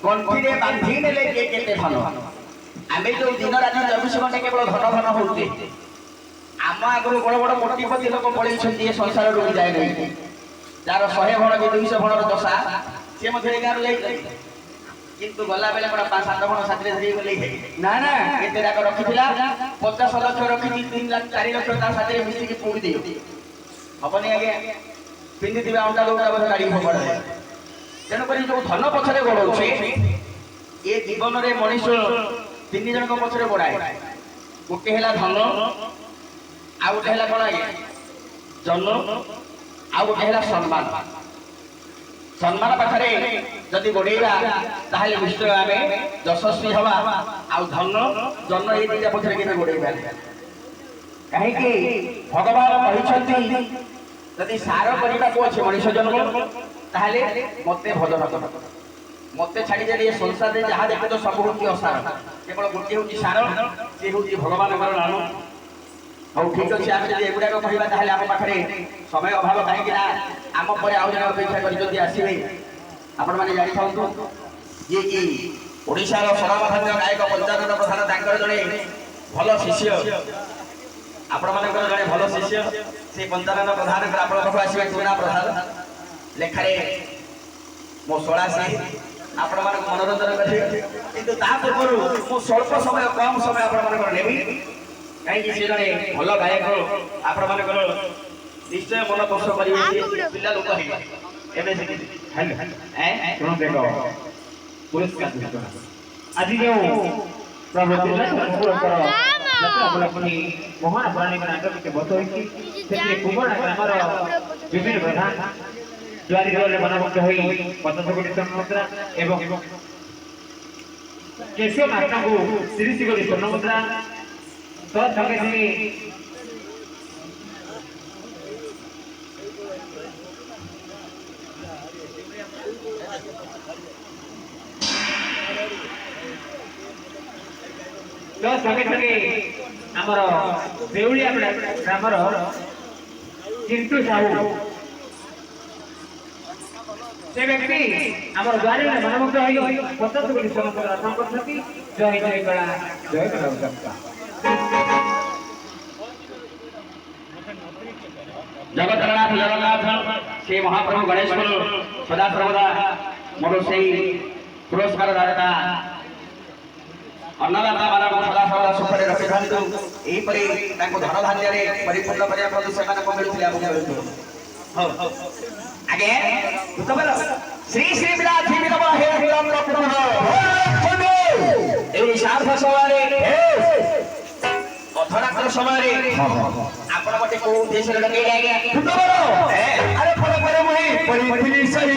ଗଣ୍ଠିରେ ବାନ୍ଧି ନେଲେ କିଏ କେତେ ଧନ। ଆମେ ଯୋଉ ଦିନ ରାତି 24 ଘଣ୍ଟା କେବଳ ଧନ ଧନ ହଉଛେ, ଆମ ଆଗରୁ ବଡ ବଡ କୋଟିପତି ଲୋକ ପଳେଇଛନ୍ତି ଏ ସଂସାର ଡୁବି ଯାଏ ନାହିଁ। ଯାହାର 100 ଭଣ କି 200 ଭଣର ଦଶା ସେ ମଧ୍ୟ ଏ ଗାଁରୁ ଯାଇଛନ୍ତି, କିନ୍ତୁ ଗଲାବେଳେ କଣ 5-7 ଭଣ ସାଥିରେ ଧରି ଗଲେ ନା ନା ଏତେ ଯାକ ରଖିଥିଲା 50 ଲକ୍ଷ ରଖିଛି 3 ଲାଖ 4 ଲକ୍ଷ ତା ସାଥିରେ ମିଶିକି ପୋଡ଼ି ଦିଅ ହବନି ଆଜ୍ଞା। ପିନ୍ଧିଥିବା ଅଣ୍ଟା ଦଉଟା ବୋଧେ ଗାଡ଼ି ଫୋପାଡେ। ତେଣୁକରି ଯୋଉ ଧନ ପଛରେ ଗୋଡ଼ଉଛେ ଏ ଜୀବନରେ ମଣିଷ 3 ଜଣଙ୍କ ପଛରେ ଗୋଡ଼ାଏ। ଗୋଟେ ହେଲା ଧନ, ଆଉ ଗୋଟେ ହେଲା କଣ ଆଜ୍ଞା ଜନ, ଆଉ ଗୋଟେ ହେଲା ସମ୍ମାନ। ସମ୍ମାନ ପାଖରେ ଯଦି ଗୋଡ଼େଇବା ତାହେଲେ ନିଶ୍ଚୟ ଆମେ ଯଶସ୍ୱୀ ହବା। ଆଉ ଧନ ଜନ ଏଇ ଦୁଇଟା ପଛରେ କେବେ ଗୋଡ଼େଇବା। କାହିଁକି ଭଗବାନ କହିଛନ୍ତି ଯଦି ସାର କରିବାକୁ ଅଛି ମଣିଷ ଜନ୍ମ ତାହେଲେ ମତେ ଭଜନ କର। ମତେ ଛାଡ଼ିଦେଲେ ଏ ସଂସାରରେ ଯାହା ଦେଖୁଛ ସବୁ ହଉଛି ଅସାର, କେବଳ ଗୋଟିଏ ହଉଛି ସାର, ସେ ହଉଛି ଭଗବାନଙ୍କର ନାମ। ହଉ ଠିକ ଅଛି, ଆମେ ଯଦି ଏଗୁଡ଼ାକ କହିବା ତାହେଲେ ଆମ ପାଖରେ ସମୟ ଅଭାବ, କାହିଁକି ନା ଆମ ପରେ ଆଉ ଜଣେ ଅପେକ୍ଷା କରିଛନ୍ତି ଆସିବେ। ଆପଣମାନେ ଜାଣିଥାନ୍ତୁ ଯିଏ କି ଓଡ଼ିଶାର ସ୍ୱନାମଧନ୍ୟ ଗାୟକ ପଞ୍ଚାନନ ପ୍ରଧାନ, ତାଙ୍କର ଜଣେ ଭଲ ଶିଷ୍ୟ, ଆପଣମାନଙ୍କର ଜଣେ ଭଲ ଶିଷ୍ୟ ସେ ପଞ୍ଚାନନ ପ୍ରଧାନଙ୍କର ଆପଣଙ୍କ ପାଖକୁ ଆସିବେ ତୁନା ପ୍ରଧାନ ଲେଖାରେ ମୋ 86 ଆପଣମାନଙ୍କୁ ମନୋରଞ୍ଜନ କରିବେ। କିନ୍ତୁ ତା ପୂର୍ବରୁ ମୁଁ ସ୍ୱଳ୍ପ ସମୟ କମ୍ ସମୟ ଆପଣମାନଙ୍କର ନେବି, କାହିଁକି ସେ ଜଣେ ଭଲ ଗାୟକ, ଆପଣମାନଙ୍କର ନିଶ୍ଚୟ ମନ ପୋଷ କରିବେ। ପିଲା ଲୋକ ହେଇଗଲେ ଏବେ ପୁରସ୍କାର ଆଜି ଯେଉଁ ପ୍ରଭୁ ମହାନ ପ୍ରାଣୀଙ୍କ ନାଟକ ବଧ ହୋଇଛି, ସେଥିରେ କୁମରା ଗ୍ରାମର ବିଭିନ୍ନ ପ୍ରଧାନ ଦୁଆରି ଦୁଆରେ ମନମୁଗ୍ଧ ହୋଇ 50 କୋଟି ସ୍ୱର୍ଣ୍ଣ ମୁଦ୍ରା ଏବଂ କେଶବ ମାତାଙ୍କୁ 30 କୋଟି ସ୍ୱର୍ଣ୍ଣ ମୁଦ୍ରା ଆମର ଦେଉଳିଆ ଗ୍ରାମର ଚିଣ୍ଟୁ ସାହୁ, ସେ ବ୍ୟକ୍ତି ଆମର ଦ୍ୱାରରେ ମନମୁଗ୍ଧ ହୋଇ 50 କୋଟି ସ୍ୱର୍ଣ୍ଣ ମୁଦ୍ରା ଅର୍ପଣ କରୁଛନ୍ତି। ଜୟ ଜୟ କଳା, ଜୟ କଳା। ଜଗତରନାଥ ଜଗନ୍ନାଥ ସେ ମହାପ୍ରଭୁ ଗଣେଶଙ୍କୁ ସଦା ସର୍ବଦା ମୋର ସେଇ ପୁରସ୍କାର ଦାତା ଅନ୍ନଦାତା ମାନଙ୍କୁ ସଦା ସର୍ବଦା ସୁଖରେ ରଖିଥାନ୍ତୁ। ଏହିପରି ତାଙ୍କୁ ଧନ ଧାନ୍ୟରେ ପରିପୂର୍ଣ୍ଣ କରିବା ପ୍ରତି ସେମାନଙ୍କୁ ମିଳୁଥିଲେ ଆମକୁ ମିଳୁଥିବ। ହଉ ଆଜ୍ଞା ଶ୍ରୀ ଶ୍ରୀ ବିରାଧି ବିରବ ହେ ବିଳମ୍ବ ପୁନଃ ଏଇ ସାର୍ଥ ସମୟରେ ଅଧରାତ୍ର ସମୟରେ ଆପଣ ଗୋଟେ କୋଉ ଦେଶରେ ଲଗେଇଲେ ଆଜ୍ଞା ଆରେ ଫଳ ପରେ ମୁହିଁ ପରିଥିଲି ସହି